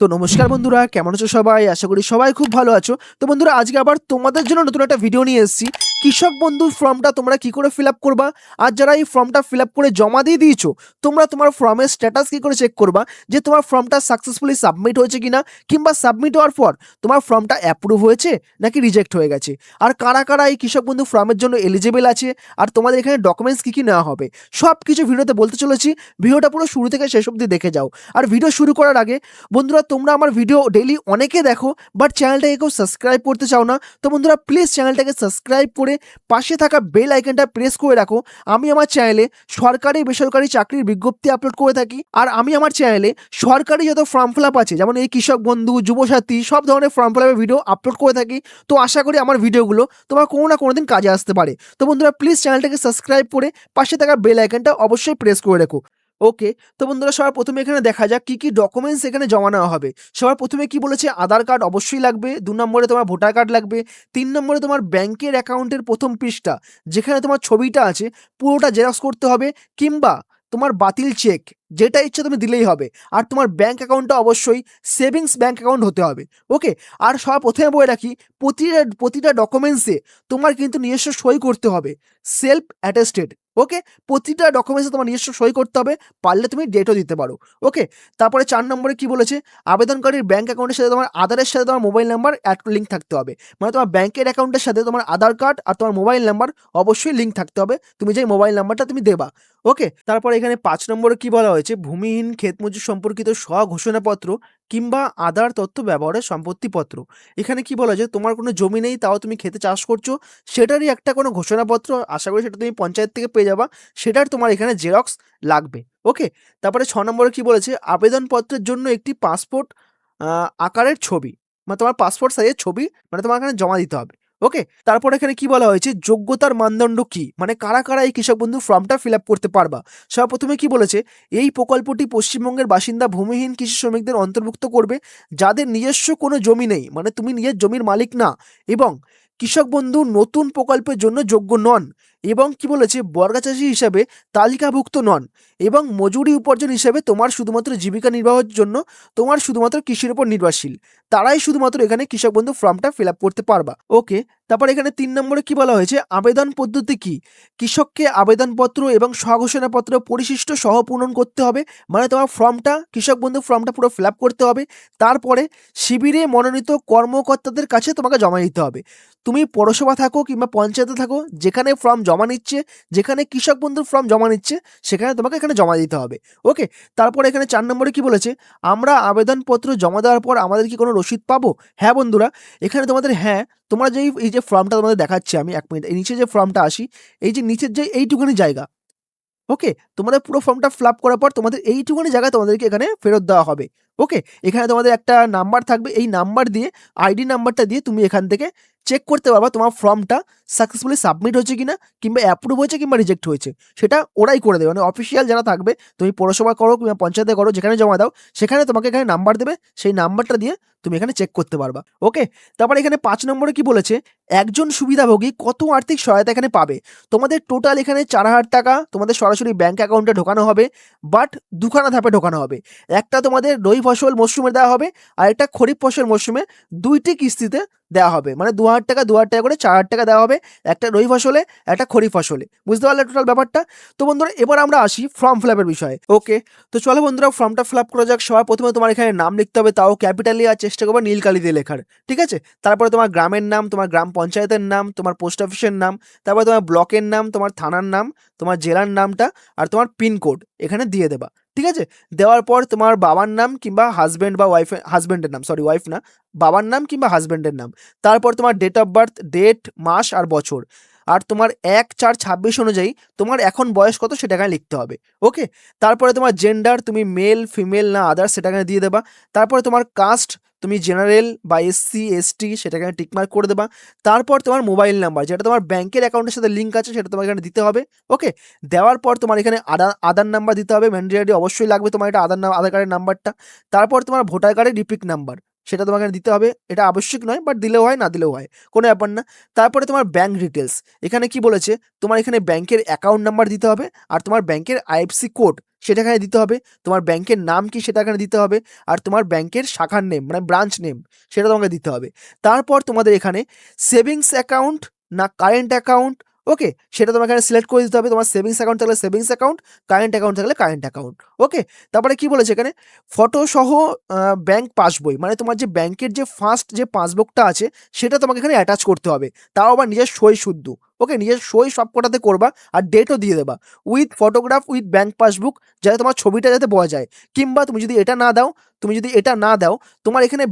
তো নমস্কার বন্ধুরা, কেমন আছো সবাই? আশা করি সবাই খুব ভালো আছো। তো বন্ধুরা, আজকে আবার তোমাদের জন্য নতুন একটা ভিডিও নিয়ে এসেছি। কৃষক বন্ধুর ফর্মটা তোমরা কি করে ফিল আপ করবা, আর যারা এই ফর্মটা ফিল আপ করে জমা দিয়ে দিয়েছো, তোমরা তোমার ফর্মের স্ট্যাটাস কি করে চেক করবা যে তোমার ফর্মটা সাকসেসফুলি সাবমিট হয়েছে কিনা, কিংবা সাবমিট হওয়ার পর তোমার ফর্মটা অ্যাপ্রুভ হয়েছে নাকি রিজেক্ট হয়ে গেছে, আর কারা কারা এই কৃষক বন্ধু ফর্মের জন্য এলিজিবল আছে, আর তোমাদের এখানে ডকুমেন্টস কি কি নেওয়া হবে, সব কিছু ভিডিওতে বলতে চলেছি। ভিডিওটা পুরো শুরু থেকে শেষ অবধি দেখে যাও। আর ভিডিও শুরু করার আগে বন্ধুরা, তোমরা আমার ভিডিও ডেইলি অনেকে দেখো, বাট চ্যানেলটাকে কেউ সাবস্ক্রাইব করতে চাও না। তো বন্ধুরা, প্লিজ চ্যানেলটাকে সাবস্ক্রাইব করে পাশে থাকা বেল আইকনটা প্রেস করে রাখো। আমি আমার চ্যানেলে সরকারি বেসরকারি চাকরির বিজ্ঞপ্তি আপলোড করে থাকি, আর আমি আমার চ্যানেলে সরকারি যত ফর্ম ফিল আপ আছে, যেমন এই কৃষক বন্ধু, যুবসাথী, সব ধরনের ফর্ম ফিল আপের ভিডিও আপলোড করে থাকি। তো আশা করি আমার ভিডিওগুলো তোমার কোনো না কোনো দিন কাজে আসতে পারে। তো বন্ধুরা, প্লিজ চ্যানেলটাকে সাবস্ক্রাইব করে পাশে থাকা বেল আইকনটা অবশ্যই প্রেস করে রাখো। ওকে, তো বন্ধুরা, সবার প্রথমে এখানে দেখা যাক কি কি ডকুমেন্টস এখানে জমা নেওয়া হবে। সবার প্রথমে কি বলেছে, আধার কার্ড অবশ্যই লাগবে, 2 নম্বরে তোমার ভোটার কার্ড লাগবে, 3 নম্বরে তোমার ব্যাংকের অ্যাকাউন্টের প্রথম পৃষ্ঠা যেখানে তোমার ছবিটা আছে পুরোটা জেরক্স করতে হবে, কিংবা তোমার বাতিল চেক যেটা ইচ্ছে তুমি দিলেই হবে। আর তোমার ব্যাংক অ্যাকাউন্টটা অবশ্যই সেভিংস ব্যাংক অ্যাকাউন্ট হতে হবে। ওকে, আর সবার প্রথমে বলে রাখি, প্রতিটা ডকুমেন্টসে তোমার কিন্তু নিজস্ব সই করতে হবে, সেলফ অ্যাটেস্টেড। ওকে, প্রতিটা ডকুমেন্টসে তোমার নিজস্ব সই করতে হবে, পারলে তুমি ডেটও দিতে পারো। ওকে, তারপরে 4 নম্বরে কি বলেছে, আবেদনকারীর ব্যাংক অ্যাকাউন্টের সাথে তোমার আধারের সাথে তোমার মোবাইল নাম্বার লিঙ্ক থাকতে হবে। মানে তোমার ব্যাংকের অ্যাকাউন্টের সাথে তোমার আধার কার্ড আর তোমার মোবাইল নাম্বার অবশ্যই লিঙ্ক থাকতে হবে, তুমি যে মোবাইল নাম্বারটা তুমি দেবা। ওকে, তারপরে এখানে 5 নম্বরে কি বলা হয়েছে, ভূমিহীন ক্ষেতমজুর সম্পর্কিত স্বঘোষণাপত্র কিংবা আধার তথ্য ব্যবহারের সম্পত্তিপত্র। এখানে কি বলা হয়েছে, তোমার কোনো জমি নেই, তাও তুমি খেতে চাষ করছো, সেটারই একটা কোনো ঘোষণাপত্র, আশা করি সেটা তুমি পঞ্চায়েত থেকে পেয়ে যাবা, সেটার তোমার এখানে জেরক্স লাগবে। ওকে, তারপরে 6 নম্বরে কি বলেছে, আবেদনপত্রের জন্য একটি পাসপোর্ট আকারের ছবি, মানে তোমার পাসপোর্ট সাইজের ছবি মানে তোমার এখানে জমা দিতে হবে। ওকে, তারপর এখানে কি বলা হয়েছে, যোগ্যতার মানদণ্ড কি, মানে কারা কারা এই কৃষক বন্ধু ফর্মটা ফিল আপ করতে পারবা। সবার প্রথমে কি বলেছে, এই প্রকল্পটি পশ্চিমবঙ্গের বাসিন্দা ভূমিহীন কৃষি শ্রমিকদের অন্তর্ভুক্ত করবে যাদের নিজস্ব কোনো জমি নেই, মানে তুমি নিজের জমির মালিক না, এবং কৃষক বন্ধু নতুন প্রকল্পের জন্য যোগ্য নন, এবং কি বলেছে, বর্গা চাষী হিসাবে তালিকাভুক্ত নন, এবং মজুরি উপার্জন হিসাবে তোমার শুধুমাত্র জীবিকা নির্বাহের জন্য তোমার শুধুমাত্র কৃষির উপর নির্ভরশীল, তারাই শুধুমাত্র এখানে কৃষক বন্ধু ফর্মটা ফিল আপ করতে পারবা। ওকে, তারপর এখানে 3 নম্বরে কি বলা হয়েছে, আবেদন পদ্ধতি কি, কৃষককে আবেদনপত্র এবং স্বঘোষণাপত্র পরিশিষ্ট সহ পূরণ করতে হবে, মানে তোমার ফর্মটা কৃষক বন্ধু ফর্মটা পুরো ফিল আপ করতে হবে। তারপরে শিবিরে মনোনীত কর্মকর্তাদের কাছে তোমাকে জমা দিতে হবে। তুমি পৌরসভা থাকো কিংবা পঞ্চায়েতে থাকো, যেখানে ফর্ম জমা নিচ্ছে, যেখানে কৃষক বন্ধুর ফর্ম জমা নিচ্ছে, সেখানে তোমাকে এখানে জমা দিতে হবে। ওকে, তারপরে এখানে 4 নম্বরে কি বলেছে, আমরা আবেদনপত্র জমা দেওয়ার পর আমাদের কি কোনো রসিদ পাবো? হ্যাঁ বন্ধুরা, এখানে তোমাদের, হ্যাঁ, তোমরা এই যে ফর্মটা তোমাদের দেখাচ্ছি আমি, 1 মিনিট, এই নিচে যে ফর্মটা আসি, এই যে নিচের যে এইটুকুনি জায়গা, ওকে, তোমাদের পুরো ফর্মটা ফিল আপ করার পর তোমাদের এইটুকুনি জায়গা তোমাদেরকে এখানে ফেরত দেওয়া হবে। ওকে, এখানে তোমাদের একটা নাম্বার থাকবে, এই নাম্বার দিয়ে, আইডি নাম্বারটা দিয়ে তুমি এখান থেকে চেক করতে পারবা তোমার ফর্মটা সাকসেসফুলি সাবমিট হয়েছে কিনা, কিংবা অ্যাপ্রুভ হয়েছে কিংবা রিজেক্ট হয়েছে, সেটা ওরাই করে দেবে, মানে অফিসিয়াল যারা থাকবে, তুমি পৌরসভা করো কিংবা পঞ্চায়েতে করো, যেখানে জমা দাও, সেখানে তোমাকে এখানে নাম্বার দেবে, সেই নাম্বারটা দিয়ে তুমি এখানে চেক করতে পারবা। ওকে, তারপর এখানে 5 নম্বরে কি বলেছে, একজন সুবিধাভোগী কত আর্থিক সহায়তা এখানে পাবে। তোমাদের টোটাল এখানে 4,000 টাকা তোমাদের সরাসরি ব্যাংক অ্যাকাউন্টে ঢোকানো হবে, বাট দুখানা ধাপে ঢোকানো হবে। একটা তোমাদের রবি ফসল মরশুমে দেওয়া হবে, আর একটা খরিফ ফসল মরশুমে 2টি কিস্তিতে দেওয়া হবে, মানে 2,000 টাকা 2,000 টাকা করে 4,000 টাকা দেওয়া হবে, একটা রবি ফসলে, একটা খরিফ ফসলে। বুঝতে পারলে টোটাল ব্যাপারটা? তো বন্ধুরা, এবার আমরা আসি ফর্ম ফিল আপের বিষয়ে। ওকে, তো চলো বন্ধুরা, ফর্মটা ফিল আপ করা যাক। সবার প্রথমে তোমার এখানে নাম লিখতে হবে, তাও ক্যাপিটালি, আর চেষ্টা করবে নীল কালি দিয়ে লেখার, ঠিক আছে? তারপরে তোমার গ্রামের নাম, তোমার গ্রাম পঞ্চায়েতের নাম, তোমার পোস্ট অফিসের নাম, তারপরে তোমার ব্লকের নাম, তোমার থানার নাম, তোমার জেলার নামটা, আর তোমার পিনকোড এখানে দিয়ে দেবা, ঠিক আছে? দেওয়ার পর তোমার বাবার নাম কিংবা হাজব্যান্ড বা ওয়াইফের, হাজব্যান্ডের নাম, সরি ওয়াইফ না, বাবার নাম কিংবা হাজব্যান্ডের নাম, তারপর তোমার ডেট অফ বার্থ, ডেট, মাস আর বছর, আর তোমার 1/4/26 অনুযায়ী তোমার এখন বয়স কত সেটা এখানে লিখতে হবে। ওকে, তারপরে তোমার জেন্ডার, তুমি মেল ফিমেল না আদার্স, সেটা এখানে দিয়ে দেবা। তারপরে তোমার কাস্ট, তুমি জেনারেল বা এসসি এসটি, সেটা এখানে টিকমার্ক করে দেবা। তারপর তোমার মোবাইল নাম্বার, যেটা তোমার ব্যাংকের অ্যাকাউন্টের সাথে লিঙ্ক আছে, সেটা তোমার এখানে দিতে হবে। ওকে, দেওয়ার পর তোমার এখানে আধার নাম্বার দিতে হবে, ম্যান্ডেটরি অবশ্যই লাগবে তোমার এটা, আধার কার্ডের নাম্বারটা। তারপর তোমার ভোটার কার্ডের রিপিট নাম্বার, সেটা তোমাকে দিতে হবে। এটা আবশ্যিক নয়, বাট দিলেও হয় না দিলেও হয়, কোনো ব্যাপার না। তারপরে তোমার ব্যাঙ্ক ডিটেলস, এখানে কি বলেছে তোমার এখানে ব্যাংকের অ্যাকাউন্ট নাম্বার দিতে হবে, আর তোমার ব্যাংকের আইএফসি কোড সেটা এখানে দিতে হবে, তোমার ব্যাংকের নাম কি সেটা এখানে দিতে হবে, আর তোমার ব্যাংকের শাখার নেম মানে ব্রাঞ্চ নেম সেটা তোমাকে দিতে হবে। তারপর তোমাদের এখানে সেভিংস অ্যাকাউন্ট না কারেন্ট অ্যাকাউন্ট, ওকে, সেটা তোমাকে এখানে সিলেক্ট করে দিতে হবে। তোমার সেভিংস অ্যাকাউন্ট থাকলে সেভিংস অ্যাকাউন্ট, কারেন্ট অ্যাকাউন্ট থাকলে কারেন্ট অ্যাকাউন্ট, ওকে। তারপরে কি বলেছে এখানে ফটো সহ ব্যাংক পাসবই, মানে তোমার যে ব্যাংকের যে ফার্স্ট যে পাসবুকটা আছে সেটা তোমাকে এখানে অ্যাটাচ করতে হবে, তাও আবার নিজের সই শুদ্ধ, ওকে, নিজের সই সব কটাতে করবা আর ডেটও দিয়ে দেবা, with photograph with bank passbook, যাতে তোমার ছবিটা যাতে পাওয়া যায়। কিংবা তুমি যদি এটা না দাও, তোমার এখানে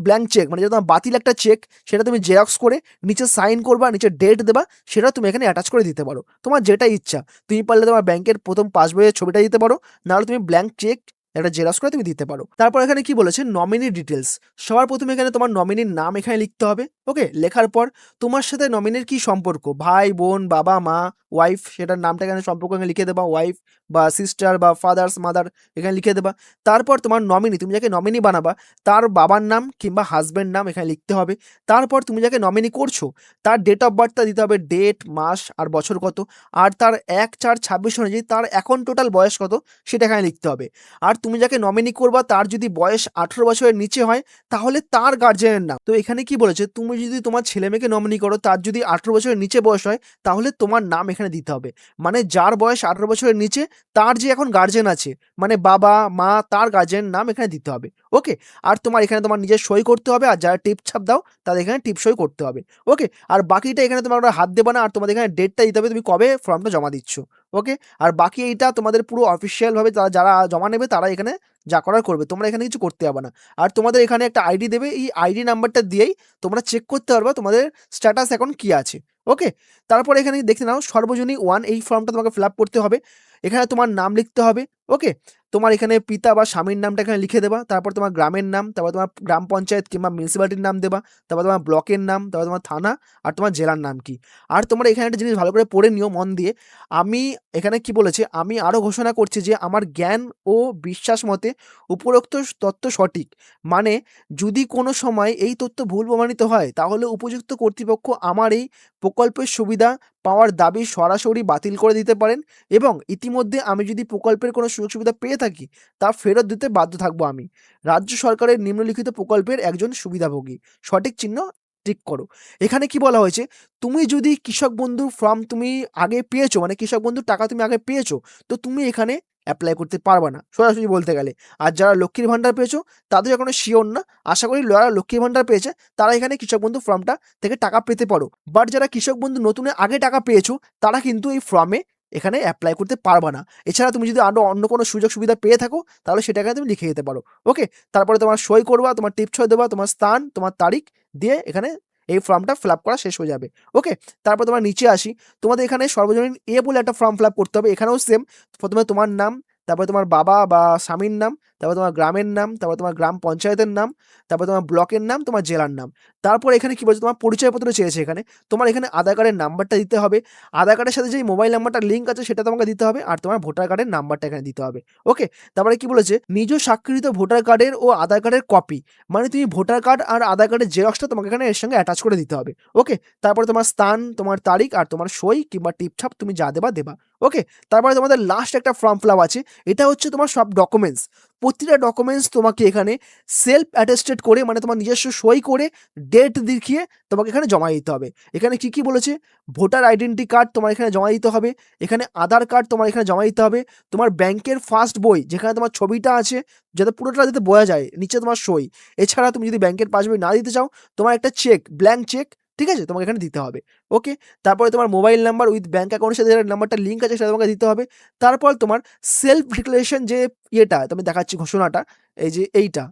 ব্ল্যাঙ্ক চেক মানে যেটা তোমার বাতিল একটা চেক, সেটা তুমি জেরক্স করে নিচে সাইন করবা, নিচে ডেট দেবা, সেটা তুমি এখানে অ্যাটাচ করে দিতে পারো, তোমার যেটা ইচ্ছা। তুমি পারলে তোমার ব্যাংকের প্রথম পাসবইয়ের ছবিটা দিতে পারো, নাহলে তুমি ব্ল্যাঙ্ক চেক একটা জেরক্স করে তুমি দিতে পারো। তারপর এখানে কি বলেছে নমিনি ডিটেলস, সবার প্রথমে এখানে তোমার নমিনির নাম এখানে লিখতে হবে, ওকে। লেখার পর তোমার সাথে নমিনির কি সম্পর্ক, ভাই বোন বাবা মা ওয়াইফ, সেটার নামটা এখানে সম্পর্ক এখানে লিখে দেবা, ওয়াইফ বা সিস্টার বা ফাদার্স মাদার এখানে লিখে দেবা। তারপর তোমার নমিনি, তুমি যাকে নমিনি বানাবা তার বাবার নাম কিংবা হাজব্যান্ড নাম এখানে লিখতে হবে। তারপর তুমি যাকে নমিনি করছো তার ডেট অফ বার্থটা দিতে হবে, ডেট মাস আর বছর কত, আর তার 1/4/26 অনুযায়ী তার এখন টোটাল বয়স কত সেটা এখানে লিখতে হবে। আর তুমি যাকে নমিনি করবা তার যদি বয়স 18 বছরের নিচে হয় তাহলে তার গার্জিয়ানের নাম। তো এখানে কি বলেছে তুমি যদি তোমার ছেলে মেয়েকে নমিনি করো তার যদি 18 বছরের নিচে বয়স হয় তাহলে তোমার নাম এখানে দিতে হবে, মানে যার বয়স 18 বছরের নিচে তার যে এখন গার্জিয়ান আছে মানে বাবা মা তার গার্জিয়ানের নাম এখানে দিতে হবে, ওকে। আর তোমার এখানে তোমার নিজের সই করতে হবে, আর যারা টিপ ছাপ দাও তাদের এখানে টিপ সই করতে হবে, ওকে। আর বাকিটা এখানে তোমার ওরা হাত দেবে না, আর তোমাদের এখানে ডেটটা দিতে হবে তুমি কবে ফর্মটা জমা দিচ্ছ, ওকে। আর বাকি এইটা তোমাদের পুরো অফিসিয়ালভাবে যারা জমা নেবে তারা এখানে যা করার করবে, তোমরা এখানে কিছু করতে হবে না। আর তোমাদের এখানে একটা আইডি দেবে, এই আইডি নাম্বারটা দিয়েই তোমরা চেক করতে পারবে তোমাদের স্ট্যাটাস এখন কি আছে, ওকে। তারপর এখানে দেখতে নাও সর্বজনীন 1, এই ফর্মটা তোমাকে ফিল আপ করতে হবে। এখানে তোমার নাম লিখতে হবে, ওকে। তোমার এখানে পিতা বা স্বামীর নামটা এখানে লিখে দেবা, তারপর তোমার গ্রামের নাম, তারপর তোমার গ্রাম পঞ্চায়েত কিংবা মিউনিসিপ্যালিটির নাম দেবা, তারপর তোমার ব্লকের নাম, তারপর তোমার থানা, আর তোমার জেলার নাম কি। আর তোমরা এখানে একটা জিনিস ভালো করে পড়ে নিও মন দিয়ে, আমি এখানে কি বলেছে আমি আরও ঘোষণা করছি যে আমার জ্ঞান ও বিশ্বাস মতে উপরোক্ত তথ্য সঠিক, মানে যদি কোনো সময় এই তথ্য ভুল প্রমাণিত হয় তাহলে উপযুক্ত কর্তৃপক্ষ আমার এই প্রকল্পের সুবিধা পাওয়ার দাবি সরাসরি বাতিল করে দিতে পারেন, এবং ইতিমধ্যে আমি যদি প্রকল্পের কোনো সুযোগ সুবিধা পেয়ে থাকি তা ফেরত দিতে বাধ্য থাকবো আমি, রাজ্য সরকারের নিম্নলিখিত প্রকল্পের একজন সুবিধাভোগী, সঠিক চিহ্ন টিক করো। এখানে কি বলা হয়েছে তুমি যদি কৃষক বন্ধু ফর্ম তুমি আগে পেয়েছো, মানে কৃষক বন্ধুর টাকা তুমি আগে পেয়েছো, তো তুমি এখানে অ্যাপ্লাই করতে পারবে না সরাসরি বলতে গেলে। আর যারা লক্ষ্মীর ভাণ্ডার পেয়েছো তাদের এখনো শিওর না, আশা করি যারা লক্ষ্মীর ভাণ্ডার পেয়েছে তারা এখানে কৃষক বন্ধু ফর্মটা থেকে টাকা পেতে পারো। বাট যারা কৃষক বন্ধু নতুনে আগে টাকা পেয়েছো তারা কিন্তু এই ফর্মে এখানে অ্যাপ্লাই করতে পারবে না। এছাড়া তুমি যদি আরও অন্য কোনো সুযোগ সুবিধা পেয়ে থাকো তাহলে সেটা এখানে তুমি লিখে যেতে পারো, ওকে। তারপরে তোমার সই করবা, তোমার টিপ সই দেবা, তোমার স্থান তোমার তারিখ দিয়ে এখানে এই ফর্মটা ফিল আপ করা শেষ হয়ে যাবে, ওকে। তারপর তোমার নিচে আসি, তোমাদের এখানে সর্বজনীন বলে একটা ফর্ম ফিল আপ করতে হবে। এখানেও সেম, প্রথমে তোমার নাম, তারপরে তোমার বাবা বা স্বামীর নাম, তারপর তোমার গ্রামের নাম, তারপর তোমার গ্রাম পঞ্চায়েতের নাম, তারপর তোমার ব্লকের নাম, তোমার জেলার নাম। তারপর এখানে কি বলছে তোমার পরিচয়পত্র চেয়েছে, এখানে তোমার এখানে আধার কার্ডের নাম্বারটা দিতে হবে, আধার কার্ডের সাথে যেই মোবাইল নাম্বারটা লিঙ্ক আছে সেটা তোমাকে দিতে হবে, আর তোমার ভোটার কার্ডের নাম্বারটা এখানে দিতে হবে, ওকে। তারপরে কি বলেছে নিজ স্বাক্ষরিত ভোটার কার্ডের ও আধার কার্ডের কপি, মানে তুমি ভোটার কার্ড আর আধার কার্ডের জেরক্সটা তোমাকে এখানে এর সঙ্গে অ্যাটাচ করে দিতে হবে, ওকে। তারপরে তোমার স্থান তোমার তারিখ আর তোমার সই কিংবা টিপছাপ তুমি যা দেবা দেবা, ওকে। তারপরে তোমাদের লাস্ট একটা ফর্ম ফিল আপ আছে, এটা হচ্ছে তোমার সব ডকুমেন্টস, প্রতিটা ডকুমেন্টস তোমাকে এখানে সেলফ অ্যাটেস্টেড করে মানে তোমার নিজস্ব সই করে ডেট দেখিয়ে তোমাকে এখানে জমা দিতে হবে। এখানে কি কি বলেছে ভোটার আইডেন্টি কার্ড তোমার এখানে জমা দিতে হবে, এখানে আধার কার্ড তোমার এখানে জমা দিতে হবে, তোমার ব্যাংকের ফার্স্ট বই যেখানে তোমার ছবিটা আছে যাতে পুরোটা যাতে বোঝা যায়, নিচে তোমার সই। এছাড়া তুমি যদি ব্যাংকের পাসবই না দিতে চাও তোমার একটা চেক ব্ল্যাঙ্ক চেক, ঠিক আছে, তোমাকে এখানে দিতে হবে, ওকে। তারপরে তোমার মোবাইল নাম্বার উইথ ব্যাংক অ্যাকাউন্টের সাথে যে নাম্বারটা লিঙ্ক আছে সেটা তোমাকে দিতে হবে। তারপর তোমার সেলফ ডিক্লারেশন যে ইয়েটা তুমি দেখাচ্ছি ঘোষণাটা, এই যে এইটা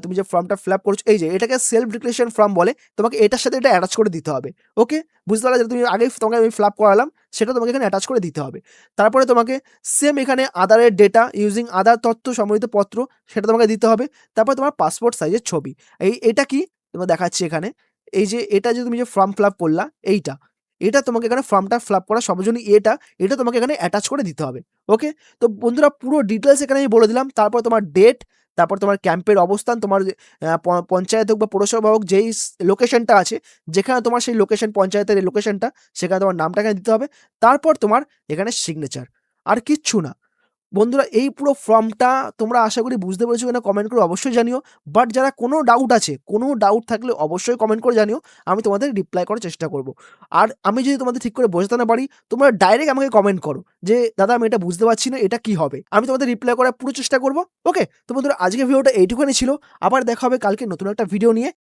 তুমি যে ফর্মটা ফিল আপ করছো এই যে এটাকে সেলফ ডিক্লারেশন ফর্ম বলে, তোমাকে এটার সাথে এটা অ্যাটাচ করে দিতে হবে, ওকে। বুঝতে পারলে যেটা তুমি আগেই তোমাকে আমি ফিল আপ করালাম সেটা তোমাকে এখানে অ্যাটাচ করে দিতে হবে। তারপরে তোমাকে সেম এখানে আধারের ডেটা ইউজিং আধার তথ্য সম্বলিত পত্র সেটা তোমাকে দিতে হবে। তারপর তোমার পাসপোর্ট সাইজের ছবি, এটা কি তোমাকে দেখাচ্ছি এখানে, এই যে এটা যে তুমি যে ফর্ম ফিল আপ করলা এইটা, এটা তোমাকে এখানে ফর্মটা ফিল আপ করা সর্বজনীন এটা তোমাকে এখানে অ্যাটাচ করে দিতে হবে। ওকে? তো বন্ধুরা পুরো ডিটেলস এখানে আমি বলে দিলাম। তারপর তোমার ডেট, তারপর তোমার ক্যাম্পের অবস্থান, তোমার পঞ্চায়েত হোক বা পৌরসভা হোক যেই লোকেশনটা আছে, যেখানে তোমার সেই লোকেশন পঞ্চায়েতের লোকেশনটা, সেখানে তোমার নামটা এখানে দিতে হবে। তারপর তোমার এখানে সিগনেচার। আর কিচ্ছু না। বন্ধুরা এই পুরো ফর্মটা তোমরা আশা করি বুঝতে পেরেছো কিনা কমেন্ট করে অবশ্যই জানিও। বাট যারা কোনো ডাউট আছে, কোনো ডাউট থাকলে অবশ্যই কমেন্ট করে জানিও। আমি তোমাদের রিপ্লাই করার চেষ্টা করব। আর আমি যদি তোমাদের ঠিক করে বোঝাতে না পারি, তোমরা ডাইরেক্ট আমাকে কমেন্ট করো যে, "দাদা আমি এটা বুঝতে পারছি না, এটা কি হবে?" আমি তোমাদের রিপ্লাই করার পুরো চেষ্টা করব। ওকে? তো বন্ধুরা আজকের ভিডিওটা এইটুখানি ছিল। আবার দেখা হবে কালকে নতুন একটা ভিডিও নিয়ে।